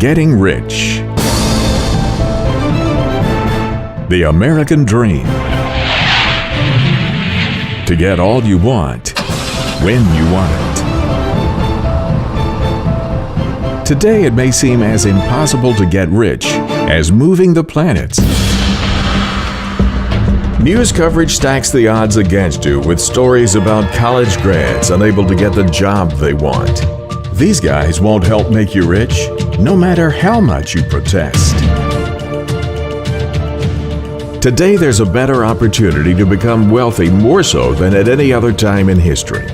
Getting rich. The American dream. To get all you want, when you want it. Today it may seem as impossible to get rich as moving the planets. News coverage stacks the odds against you with stories about college grads unable to get the job they want. These guys won't help make you rich, no matter how much you protest. Today there's a better opportunity to become wealthy more so than at any other time in history.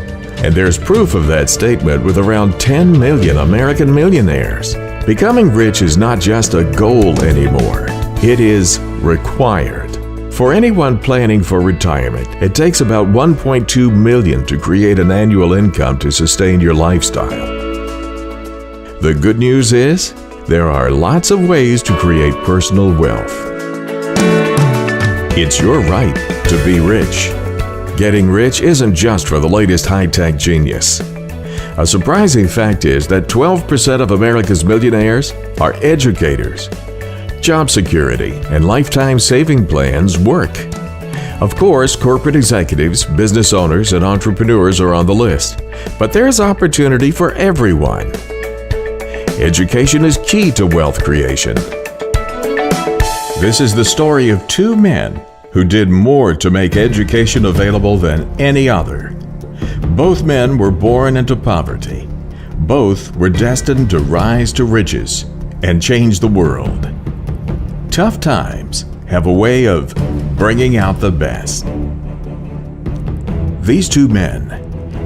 And there's proof of that statement with around 10 million American millionaires. Becoming rich is not just a goal anymore, it is required. For anyone planning for retirement, it takes about $1.2 million to create an annual income to sustain your lifestyle. The good news is, there are lots of ways to create personal wealth. It's your right to be rich. Getting rich isn't just for the latest high-tech genius. A surprising fact is that 12% of America's millionaires are educators. Job security and lifetime saving plans work. Of course, corporate executives, business owners, and entrepreneurs are on the list, but there's opportunity for everyone. Education is key to wealth creation. This is the story of two men who did more to make education available than any other. Both men were born into poverty. Both were destined to rise to riches and change the world. Tough times have a way of bringing out the best. These two men,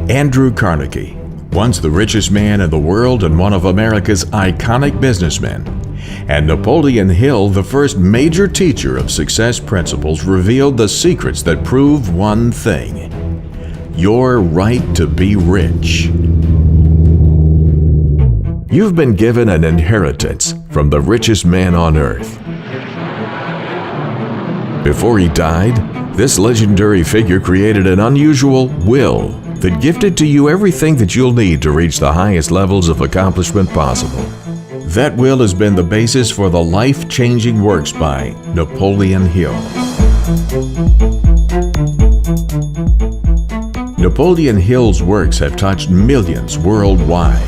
Andrew Carnegie, once the richest man in the world and one of America's iconic businessmen, and Napoleon Hill, the first major teacher of success principles, revealed the secrets that prove one thing: your right to be rich. You've been given an inheritance from the richest man on earth. Before he died, this legendary figure created an unusual will that gifted to you everything that you'll need to reach the highest levels of accomplishment possible. That will has been the basis for the life-changing works by Napoleon Hill. Napoleon Hill's works have touched millions worldwide.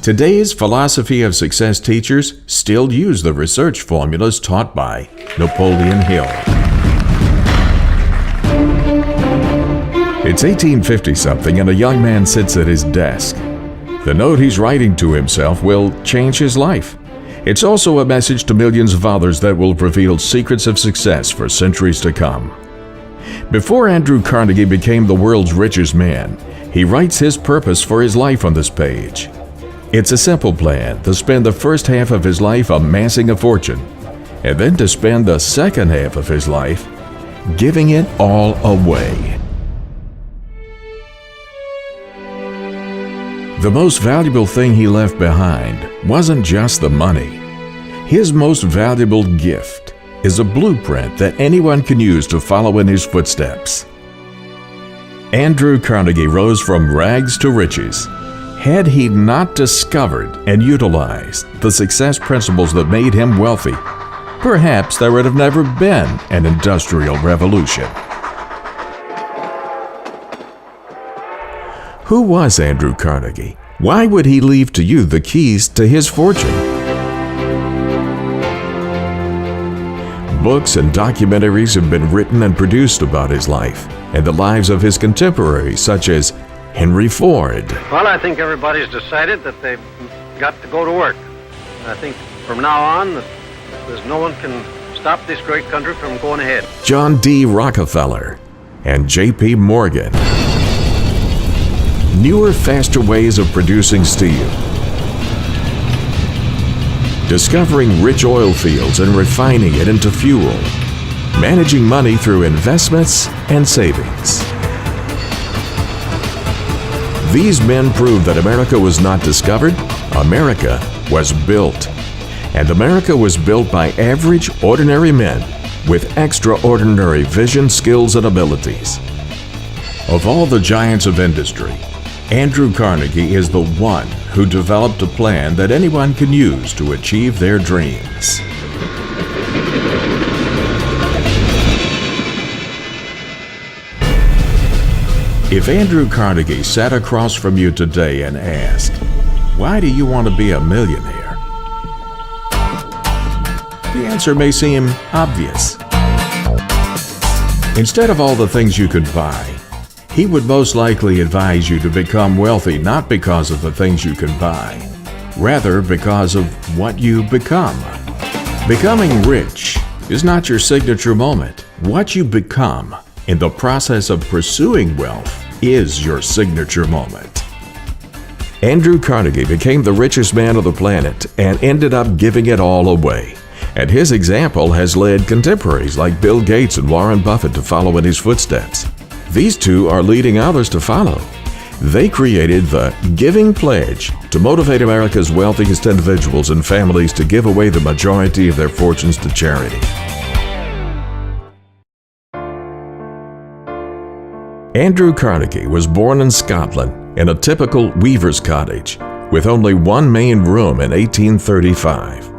Today's philosophy of success teachers still use the research formulas taught by Napoleon Hill. It's 1850-something and a young man sits at his desk. The note he's writing to himself will change his life. It's also a message to millions of others that will reveal secrets of success for centuries to come. Before Andrew Carnegie became the world's richest man, he writes his purpose for his life on this page. It's a simple plan to spend the first half of his life amassing a fortune, and then to spend the second half of his life giving it all away. The most valuable thing he left behind wasn't just the money. His most valuable gift is a blueprint that anyone can use to follow in his footsteps. Andrew Carnegie rose from rags to riches. Had he not discovered and utilized the success principles that made him wealthy, perhaps there would have never been an industrial revolution. Who was Andrew Carnegie? Why would he leave to you the keys to his fortune? Books and documentaries have been written and produced about his life and the lives of his contemporaries, such as Henry Ford. Well, I think everybody's decided that they've got to go to work. I think from now on, that there's no one can stop this great country from going ahead. John D. Rockefeller and J.P. Morgan. Newer, faster ways of producing steel. Discovering rich oil fields and refining it into fuel. Managing money through investments and savings. These men proved that America was not discovered, America was built. And America was built by average, ordinary men with extraordinary vision, skills, and abilities. Of all the giants of industry, Andrew Carnegie is the one who developed a plan that anyone can use to achieve their dreams. If Andrew Carnegie sat across from you today and asked, "Why do you want to be a millionaire?" the answer may seem obvious. Instead of all the things you could buy, he would most likely advise you to become wealthy not because of the things you can buy, rather because of what you become. Becoming rich is not your signature moment. What you become in the process of pursuing wealth is your signature moment. Andrew Carnegie became the richest man on the planet and ended up giving it all away. And his example has led contemporaries like Bill Gates and Warren Buffett to follow in his footsteps. These two are leading others to follow. They created the Giving Pledge to motivate America's wealthiest individuals and families to give away the majority of their fortunes to charity. Andrew Carnegie was born in Scotland in a typical weaver's cottage with only one main room in 1835.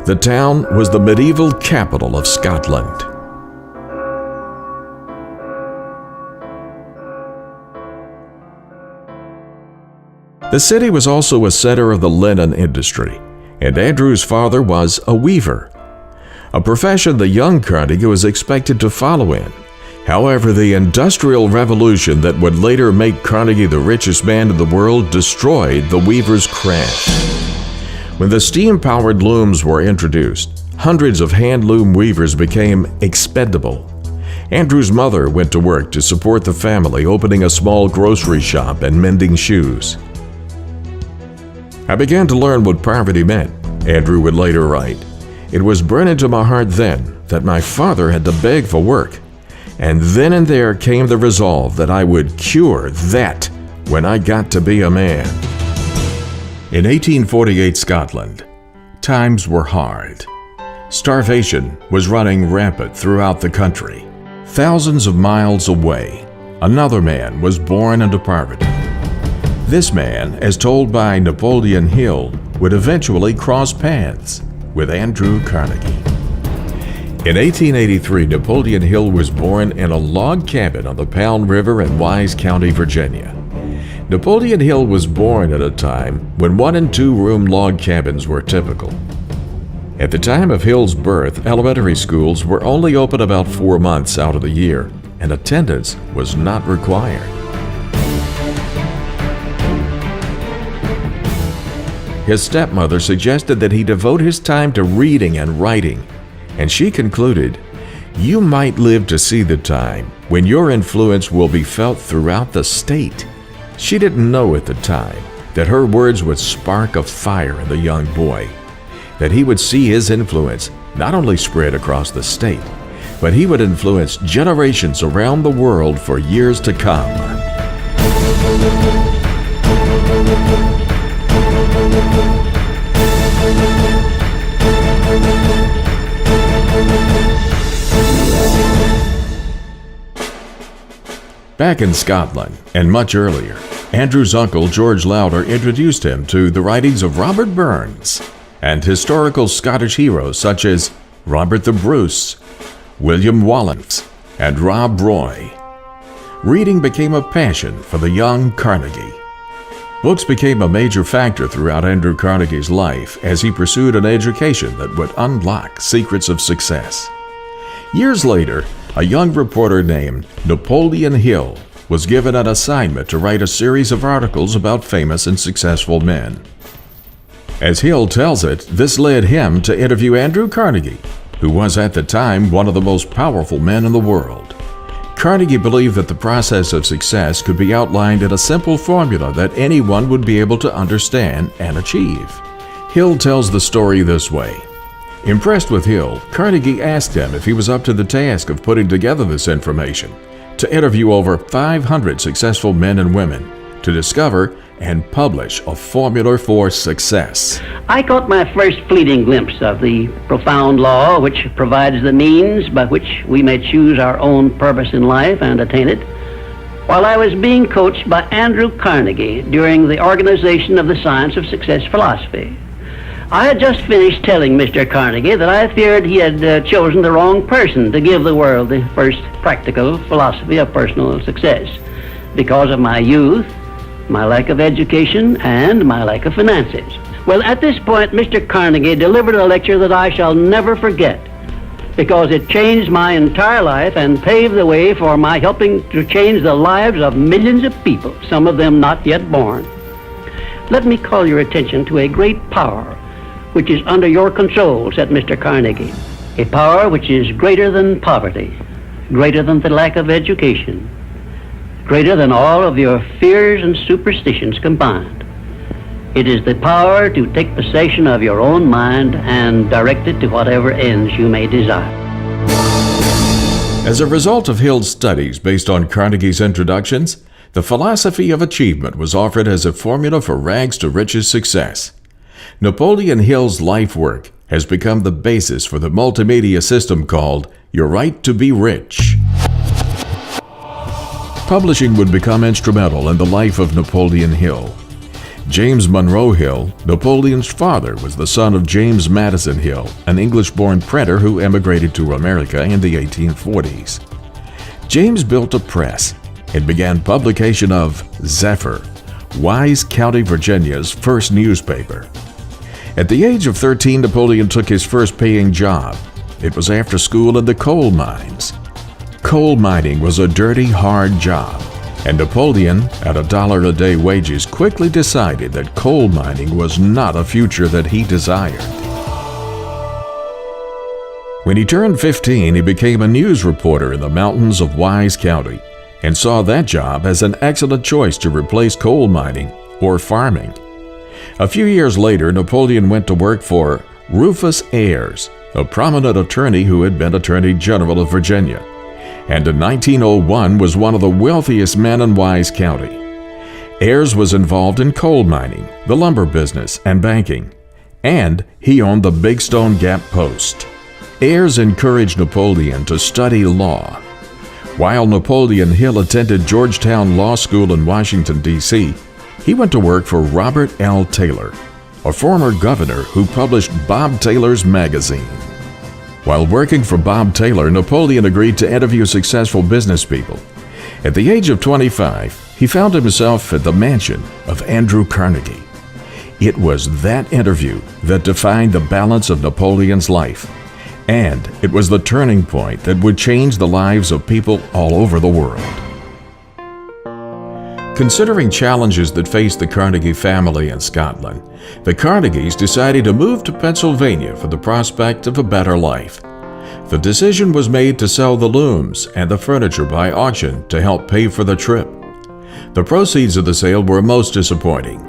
The town was the medieval capital of Scotland. The city was also a center of the linen industry, and Andrew's father was a weaver, a profession the young Carnegie was expected to follow in. However, the Industrial Revolution that would later make Carnegie the richest man in the world destroyed the weaver's craft. When the steam-powered looms were introduced, hundreds of hand-loom weavers became expendable. Andrew's mother went to work to support the family, opening a small grocery shop and mending shoes. "I began to learn what poverty meant," Andrew would later write. "It was burned into my heart then that my father had to beg for work. And then and there came the resolve that I would cure that when I got to be a man." In 1848 Scotland, times were hard. Starvation was running rampant throughout the country. Thousands of miles away, another man was born into poverty. This man, as told by Napoleon Hill, would eventually cross paths with Andrew Carnegie. In 1883, Napoleon Hill was born in a log cabin on the Pound River in Wise County, Virginia. Napoleon Hill was born at a time when 1- and 2-room log cabins were typical. At the time of Hill's birth, elementary schools were only open about 4 months out of the year, and attendance was not required. His stepmother suggested that he devote his time to reading and writing, and she concluded, "You might live to see the time when your influence will be felt throughout the state." She didn't know at the time that her words would spark a fire in the young boy, that he would see his influence not only spread across the state, but he would influence generations around the world for years to come. Back in Scotland, and much earlier, Andrew's uncle George Lauder introduced him to the writings of Robert Burns and historical Scottish heroes such as Robert the Bruce, William Wallace, and Rob Roy. Reading became a passion for the young Carnegie. Books became a major factor throughout Andrew Carnegie's life as he pursued an education that would unlock secrets of success. Years later, a young reporter named Napoleon Hill was given an assignment to write a series of articles about famous and successful men. As Hill tells it, this led him to interview Andrew Carnegie, who was at the time one of the most powerful men in the world. Carnegie believed that the process of success could be outlined in a simple formula that anyone would be able to understand and achieve. Hill tells the story this way. Impressed with Hill, Carnegie asked him if he was up to the task of putting together this information, to interview over 500 successful men and women, to discover and publish a formula for success. I caught my first fleeting glimpse of the profound law which provides the means by which we may choose our own purpose in life and attain it, while I was being coached by Andrew Carnegie during the organization of the Science of Success philosophy. I had just finished telling Mr. Carnegie that I feared he had chosen the wrong person to give the world the first practical philosophy of personal success because of my youth, my lack of education, and my lack of finances. Well, at this point, Mr. Carnegie delivered a lecture that I shall never forget because it changed my entire life and paved the way for my helping to change the lives of millions of people, some of them not yet born. Let me call your attention to a great power which is under your control, said Mr. Carnegie. A power which is greater than poverty, greater than the lack of education, greater than all of your fears and superstitions combined. It is the power to take possession of your own mind and direct it to whatever ends you may desire. As a result of Hill's studies based on Carnegie's introductions, the philosophy of achievement was offered as a formula for rags to riches success. Napoleon Hill's life work has become the basis for the multimedia system called Your Right to Be Rich. Publishing would become instrumental in the life of Napoleon Hill. James Monroe Hill, Napoleon's father, was the son of James Madison Hill, an English-born printer who emigrated to America in the 1840s. James built a press and began publication of Zephyr, Wise County, Virginia's first newspaper. At the age of 13, Napoleon took his first paying job. It was after school in the coal mines. Coal mining was a dirty, hard job, and Napoleon, at $1 a day wages, quickly decided that coal mining was not a future that he desired. When he turned 15, he became a news reporter in the mountains of Wise County and saw that job as an excellent choice to replace coal mining or farming. A few years later, Napoleon went to work for Rufus Ayres, a prominent attorney who had been Attorney General of Virginia, and in 1901 was one of the wealthiest men in Wise County. Ayres was involved in coal mining, the lumber business, and banking, and he owned the Big Stone Gap Post. Ayres encouraged Napoleon to study law. While Napoleon Hill attended Georgetown Law School in Washington, D.C., he went to work for Robert L. Taylor, a former governor who published Bob Taylor's magazine. While working for Bob Taylor, Napoleon agreed to interview successful business people. At the age of 25, he found himself at the mansion of Andrew Carnegie. It was that interview that defined the balance of Napoleon's life, and it was the turning point that would change the lives of people all over the world. Considering challenges that faced the Carnegie family in Scotland, the Carnegies decided to move to Pennsylvania for the prospect of a better life. The decision was made to sell the looms and the furniture by auction to help pay for the trip. The proceeds of the sale were most disappointing.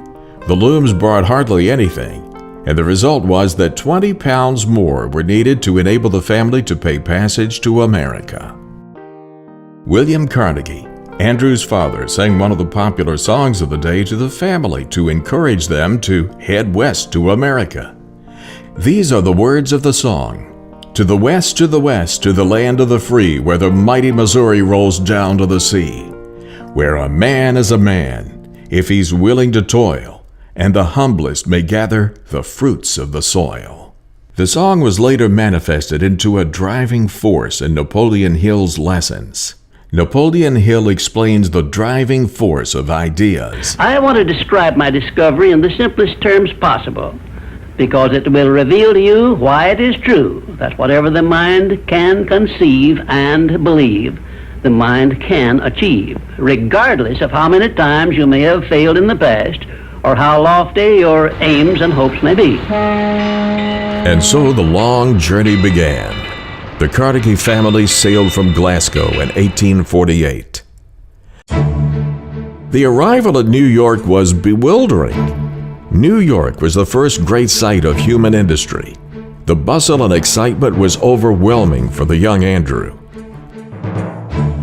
The looms brought hardly anything, and the result was that 20 pounds more were needed to enable the family to pay passage to America. William Carnegie, Andrew's father, sang one of the popular songs of the day to the family to encourage them to head west to America. These are the words of the song. To the west, to the west, to the land of the free, where the mighty Missouri rolls down to the sea, where a man is a man, if he's willing to toil, and the humblest may gather the fruits of the soil. The song was later manifested into a driving force in Napoleon Hill's lessons. Napoleon Hill explains the driving force of ideas. I want to describe my discovery in the simplest terms possible, because it will reveal to you why it is true that whatever the mind can conceive and believe, the mind can achieve, regardless of how many times you may have failed in the past or how lofty your aims and hopes may be. And so the long journey began. The Carnegie family sailed from Glasgow in 1848. The arrival at New York was bewildering. New York was the first great site of human industry. The bustle and excitement was overwhelming for the young Andrew.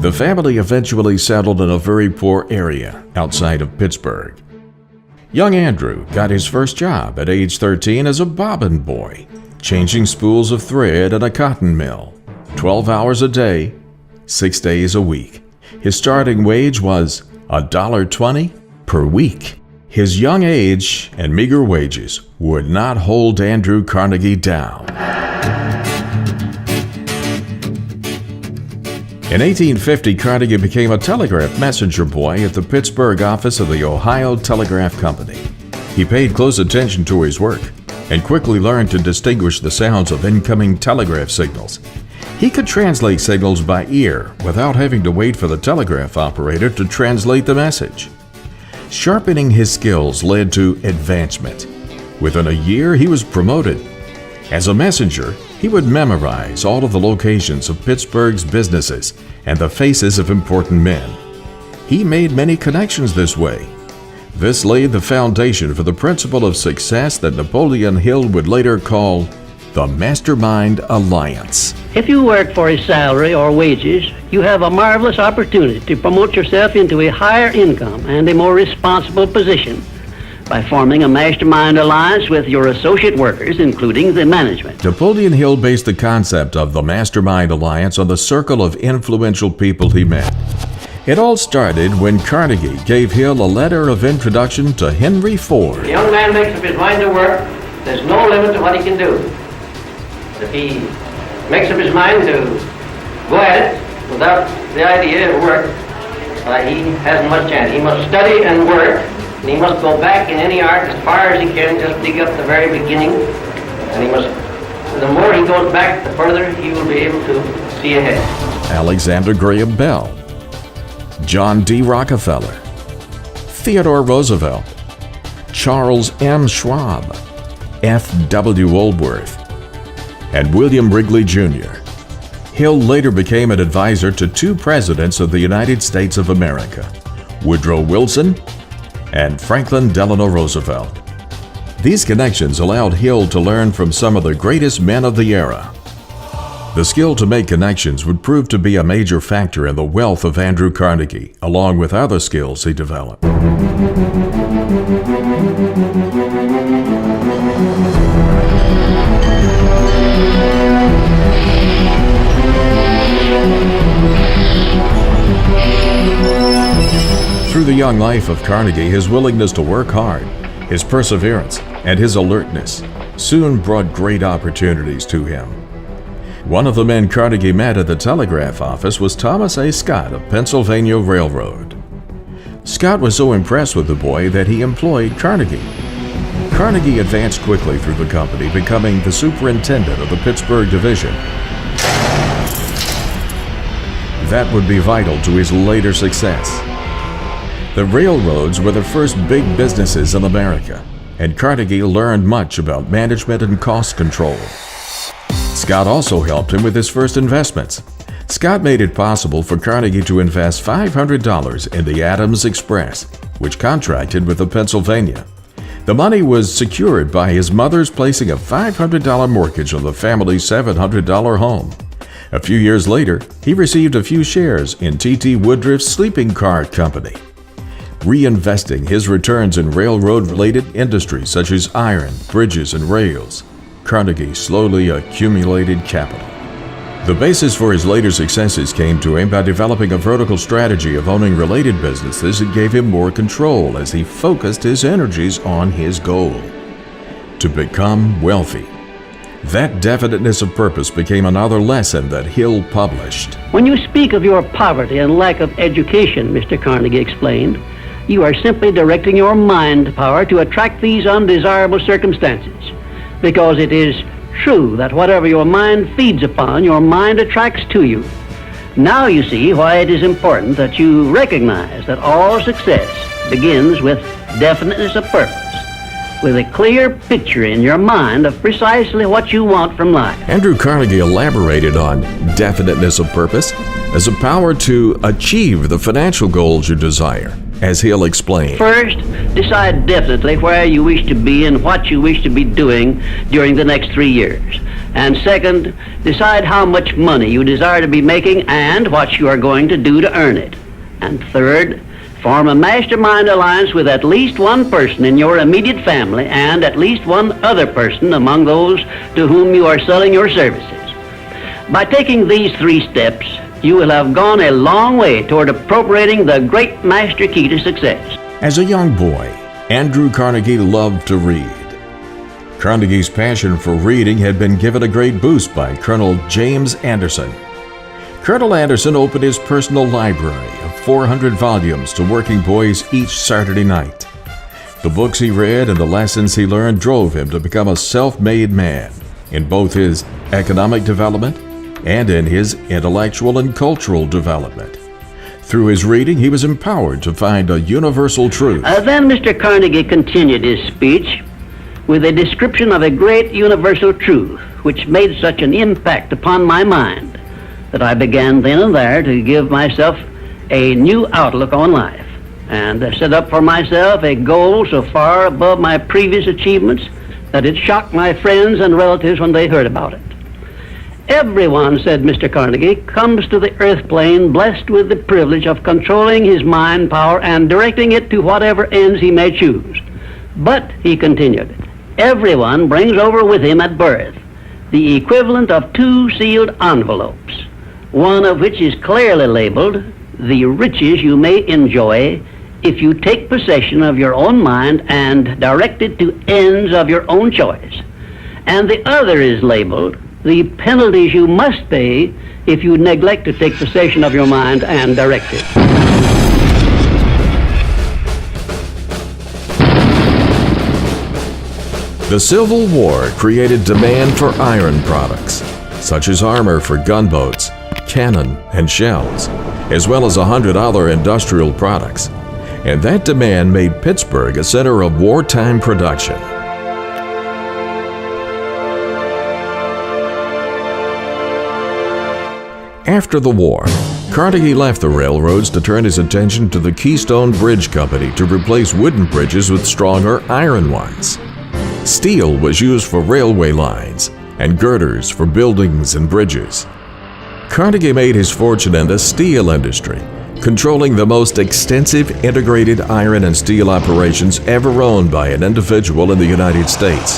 The family eventually settled in a very poor area outside of Pittsburgh. Young Andrew got his first job at age 13 as a bobbin boy, changing spools of thread at a cotton mill, 12 hours a day, 6 days a week. His starting wage was $1.20 per week. His young age and meager wages would not hold Andrew Carnegie down. In 1850, Carnegie became a telegraph messenger boy at the Pittsburgh office of the Ohio Telegraph Company. He paid close attention to his work and quickly learned to distinguish the sounds of incoming telegraph signals. He could translate signals by ear without having to wait for the telegraph operator to translate the message. Sharpening his skills led to advancement. Within a year, he was promoted. As a messenger, he would memorize all of the locations of Pittsburgh's businesses and the faces of important men. He made many connections this way. This laid the foundation for the principle of success that Napoleon Hill would later call the Mastermind Alliance. If you work for a salary or wages, you have a marvelous opportunity to promote yourself into a higher income and a more responsible position by forming a mastermind alliance with your associate workers, including the management. Napoleon Hill based the concept of the Mastermind Alliance on the circle of influential people he met. It all started when Carnegie gave Hill a letter of introduction to Henry Ford. The young man makes up his mind to work. There's no limit to what he can do. If he makes up his mind to go at it without the idea of work, he hasn't much chance. He must study and work, and he must go back in any art as far as he can, just dig up the very beginning. And he must, the more he goes back, the further he will be able to see ahead. Alexander Graham Bell, John D. Rockefeller, Theodore Roosevelt, Charles M. Schwab, F. W. Woolworth, and William Wrigley Jr. Hill later became an advisor to two presidents of the United States of America, Woodrow Wilson and Franklin Delano Roosevelt. These connections allowed Hill to learn from some of the greatest men of the era. The skill to make connections would prove to be a major factor in the wealth of Andrew Carnegie, along with other skills he developed. Through the young life of Carnegie, his willingness to work hard, his perseverance, and his alertness soon brought great opportunities to him. One of the men Carnegie met at the telegraph office was Thomas A. Scott of Pennsylvania Railroad. Scott was so impressed with the boy that he employed Carnegie. Carnegie advanced quickly through the company, becoming the superintendent of the Pittsburgh division. That would be vital to his later success. The railroads were the first big businesses in America, and Carnegie learned much about management and cost control. Scott also helped him with his first investments. Scott made it possible for Carnegie to invest $500 in the Adams Express, which contracted with the Pennsylvania. The money was secured by his mother's placing a $500 mortgage on the family's $700 home. A few years later, he received a few shares in T.T. Woodruff's sleeping car company. Reinvesting his returns in railroad-related industries such as iron, bridges, and rails, Carnegie slowly accumulated capital. The basis for his later successes came to him by developing a vertical strategy of owning related businesses that gave him more control as he focused his energies on his goal: to become wealthy. That definiteness of purpose became another lesson that Hill published. When you speak of your poverty and lack of education, Mr. Carnegie explained, you are simply directing your mind power to attract these undesirable circumstances, because it is true that whatever your mind feeds upon, your mind attracts to you. Now you see why it is important that you recognize that all success begins with definiteness of purpose, with a clear picture in your mind of precisely what you want from life. Andrew Carnegie elaborated on definiteness of purpose as a power to achieve the financial goals you desire, as Hill explained. First, decide definitely where you wish to be and what you wish to be doing during the next 3 years. And second, decide how much money you desire to be making and what you are going to do to earn it. And third, form a mastermind alliance with at least one person in your immediate family and at least one other person among those to whom you are selling your services. By taking these 3 steps, you will have gone a long way toward appropriating the great master key to success. As a young boy, Andrew Carnegie loved to read. Carnegie's passion for reading had been given a great boost by Colonel James Anderson. Colonel Anderson opened his personal library of 400 volumes to working boys each Saturday night. The books he read and the lessons he learned drove him to become a self-made man in both his economic development and in his intellectual and cultural development. Through his reading, he was empowered to find a universal truth. Then Mr. Carnegie continued his speech with a description of a great universal truth which made such an impact upon my mind that I began then and there to give myself a new outlook on life and set up for myself a goal so far above my previous achievements that it shocked my friends and relatives when they heard about it. Everyone, said Mr. Carnegie, comes to the earth plane blessed with the privilege of controlling his mind power and directing it to whatever ends he may choose. But, he continued, everyone brings over with him at birth the equivalent of 2 sealed envelopes, one of which is clearly labeled, the riches you may enjoy if you take possession of your own mind and direct it to ends of your own choice. And the other is labeled, the penalties you must pay if you neglect to take possession of your mind and direct it. The Civil War created demand for iron products, such as armor for gunboats, cannon, and shells, as well as 100 other industrial products. And that demand made Pittsburgh a center of wartime production. After the war, Carnegie left the railroads to turn his attention to the Keystone Bridge Company to replace wooden bridges with stronger iron ones. Steel was used for railway lines and girders for buildings and bridges. Carnegie made his fortune in the steel industry, controlling the most extensive integrated iron and steel operations ever owned by an individual in the United States.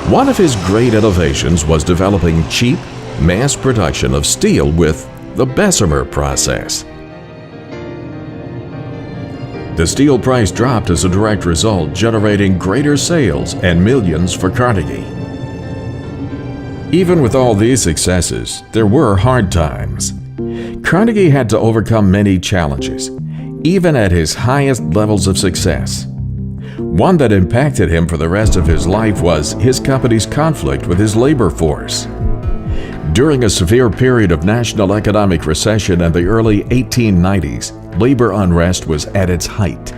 One of his great innovations was developing cheap, mass production of steel with the Bessemer process. The steel price dropped as a direct result, generating greater sales and millions for Carnegie. Even with all these successes, there were hard times. Carnegie had to overcome many challenges, even at his highest levels of success. One that impacted him for the rest of his life was his company's conflict with his labor force. During a severe period of national economic recession in the early 1890s, labor unrest was at its height.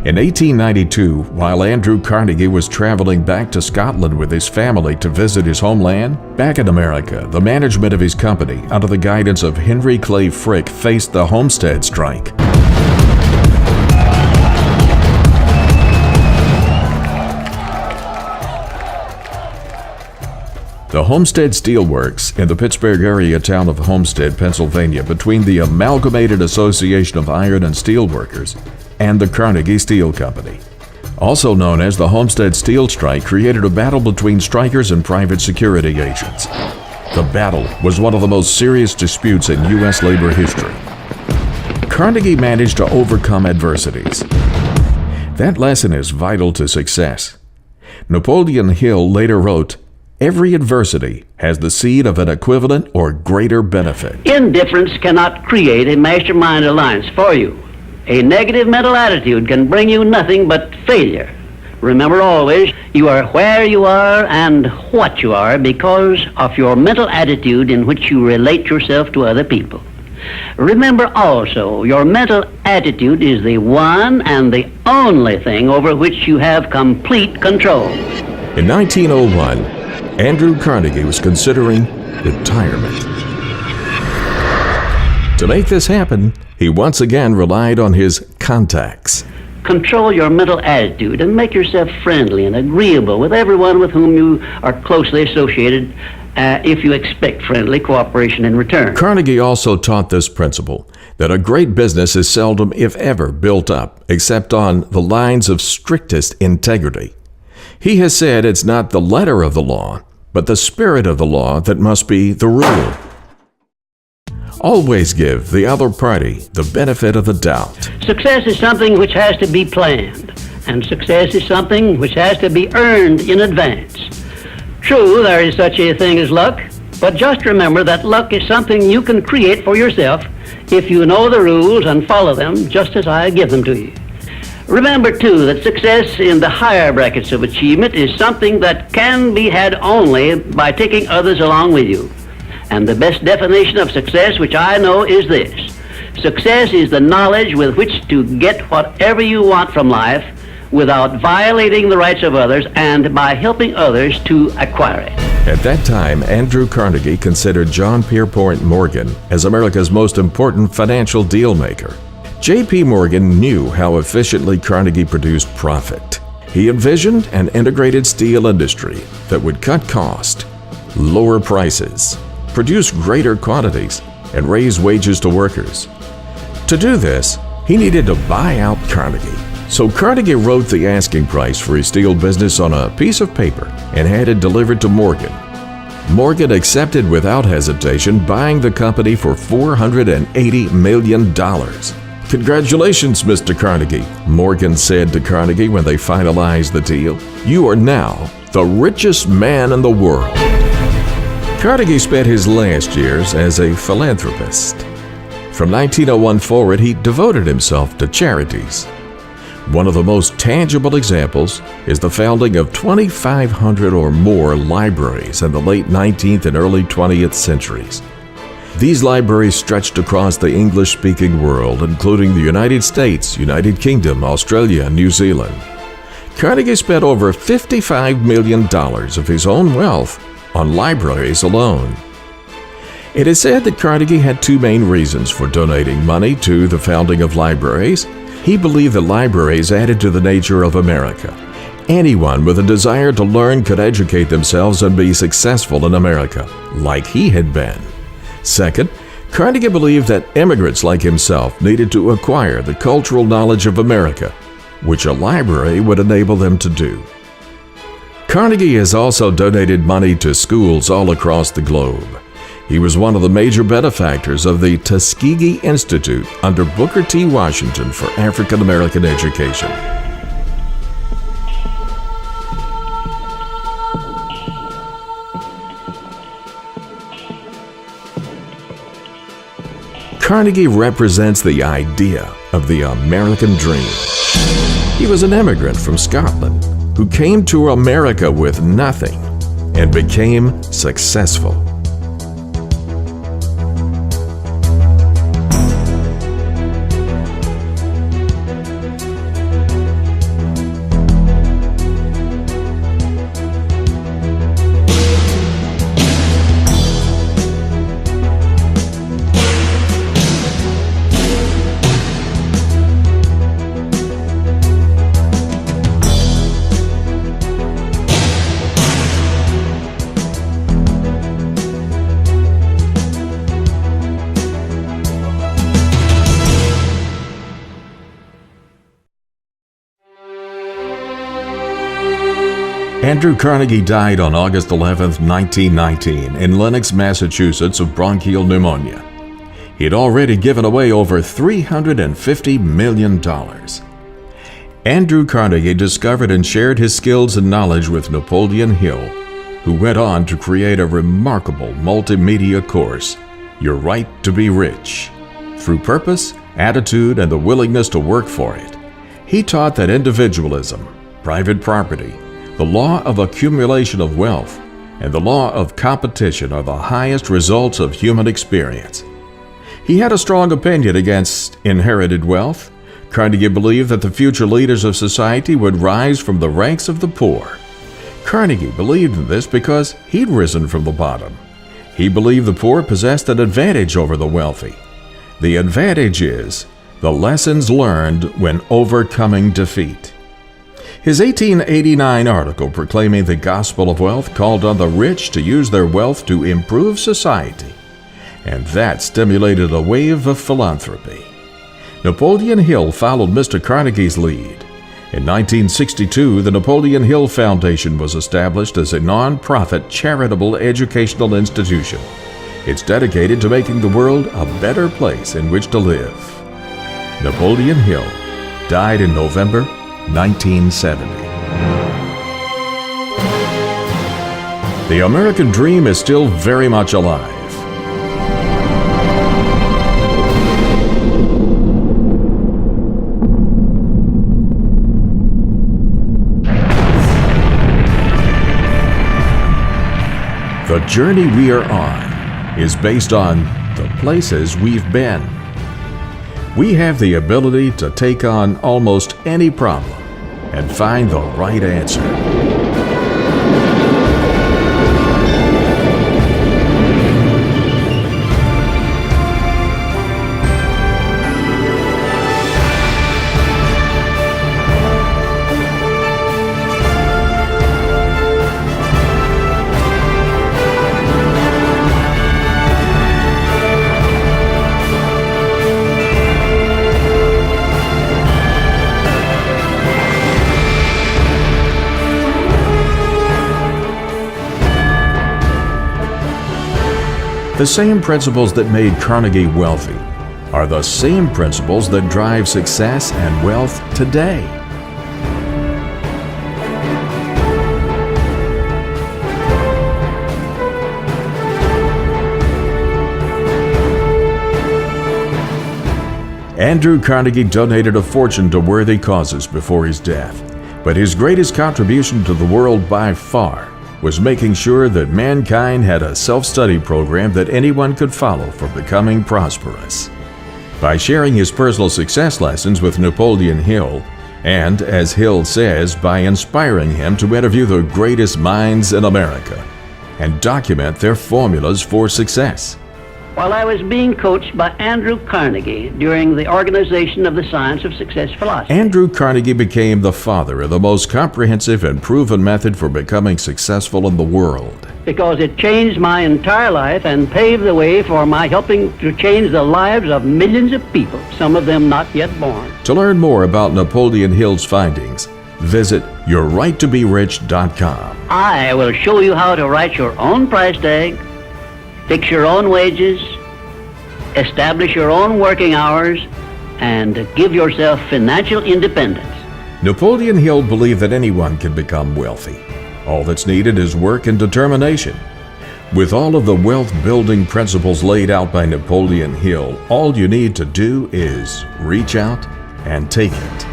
In 1892, while Andrew Carnegie was traveling back to Scotland with his family to visit his homeland, back in America, the management of his company, under the guidance of Henry Clay Frick, faced the Homestead Strike. The Homestead Steel Works in the Pittsburgh area town of Homestead, Pennsylvania, between the Amalgamated Association of Iron and Steel Workers and the Carnegie Steel Company, also known as the Homestead Steel Strike, created a battle between strikers and private security agents. The battle was one of the most serious disputes in U.S. labor history. Carnegie managed to overcome adversities. That lesson is vital to success. Napoleon Hill later wrote, "Every adversity has the seed of an equivalent or greater benefit." Indifference cannot create a mastermind alliance for you. A negative mental attitude can bring you nothing but failure. Remember always, you are where you are and what you are because of your mental attitude in which you relate yourself to other people. Remember also, your mental attitude is the one and the only thing over which you have complete control. In 1901, Andrew Carnegie was considering retirement. To make this happen, he once again relied on his contacts. Control your mental attitude and make yourself friendly and agreeable with everyone with whom you are closely associated if you expect friendly cooperation in return. Carnegie also taught this principle, that a great business is seldom, if ever, built up except on the lines of strictest integrity. He has said it's not the letter of the law, but the spirit of the law that must be the rule. Always give the other party the benefit of the doubt. Success is something which has to be planned, and success is something which has to be earned in advance. True, there is such a thing as luck, but just remember that luck is something you can create for yourself if you know the rules and follow them just as I give them to you. Remember, too, that success in the higher brackets of achievement is something that can be had only by taking others along with you. And the best definition of success, which I know, is this. Success is the knowledge with which to get whatever you want from life without violating the rights of others and by helping others to acquire it. At that time, Andrew Carnegie considered John Pierpont Morgan as America's most important financial deal maker. J.P. Morgan knew how efficiently Carnegie produced profit. He envisioned an integrated steel industry that would cut cost, lower prices, produce greater quantities, and raise wages to workers. To do this, he needed to buy out Carnegie. So Carnegie wrote the asking price for his steel business on a piece of paper and had it delivered to Morgan. Morgan accepted without hesitation, buying the company for $480 million. "Congratulations, Mr. Carnegie," Morgan said to Carnegie when they finalized the deal. "You are now the richest man in the world." Carnegie spent his last years as a philanthropist. From 1901 forward, he devoted himself to charities. One of the most tangible examples is the founding of 2,500 or more libraries in the late 19th and early 20th centuries. These libraries stretched across the English-speaking world, including the United States, United Kingdom, Australia, and New Zealand. Carnegie spent over $55 million of his own wealth on libraries alone. It is said that Carnegie had two main reasons for donating money to the founding of libraries. He believed that libraries added to the nature of America. Anyone with a desire to learn could educate themselves and be successful in America, like he had been. Second, Carnegie believed that immigrants like himself needed to acquire the cultural knowledge of America, which a library would enable them to do. Carnegie has also donated money to schools all across the globe. He was one of the major benefactors of the Tuskegee Institute under Booker T. Washington for African American education. Carnegie represents the idea of the American dream. He was an immigrant from Scotland who came to America with nothing and became successful. Andrew Carnegie died on August 11, 1919, in Lenox, Massachusetts, of bronchial pneumonia. He had already given away over $350 million. Andrew Carnegie discovered and shared his skills and knowledge with Napoleon Hill, who went on to create a remarkable multimedia course, Your Right to Be Rich. Through purpose, attitude, and the willingness to work for it, he taught that individualism, private property, the law of accumulation of wealth, and the law of competition are the highest results of human experience. He had a strong opinion against inherited wealth. Carnegie believed that the future leaders of society would rise from the ranks of the poor. Carnegie believed in this because he'd risen from the bottom. He believed the poor possessed an advantage over the wealthy. The advantage is the lessons learned when overcoming defeat. His 1889 article proclaiming the gospel of wealth called on the rich to use their wealth to improve society, and that stimulated a wave of philanthropy. Napoleon Hill followed Mr. Carnegie's lead. In 1962, the Napoleon Hill Foundation was established as a non-profit charitable educational institution. It's dedicated to making the world a better place in which to live. Napoleon Hill died in November 1970. The American dream is still very much alive. The journey we are on is based on the places we've been. We have the ability to take on almost any problem and find the right answer. The same principles that made Carnegie wealthy are the same principles that drive success and wealth today. Andrew Carnegie donated a fortune to worthy causes before his death, but his greatest contribution to the world by far was making sure that mankind had a self-study program that anyone could follow for becoming prosperous. By sharing his personal success lessons with Napoleon Hill, and, as Hill says, by inspiring him to interview the greatest minds in America and document their formulas for success. While I was being coached by Andrew Carnegie during the organization of the Science of Success philosophy. Andrew Carnegie became the father of the most comprehensive and proven method for becoming successful in the world. Because it changed my entire life and paved the way for my helping to change the lives of millions of people, some of them not yet born. To learn more about Napoleon Hill's findings, visit yourrighttobericht.com. I will show you how to write your own price tag, fix your own wages, establish your own working hours, and give yourself financial independence. Napoleon Hill believed that anyone can become wealthy. All that's needed is work and determination. With all of the wealth-building principles laid out by Napoleon Hill, all you need to do is reach out and take it.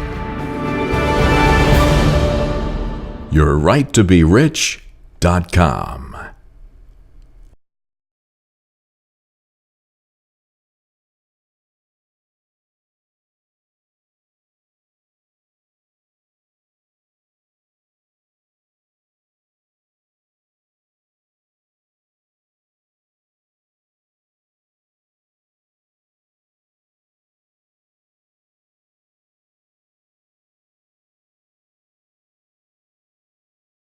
yourrighttobericht.com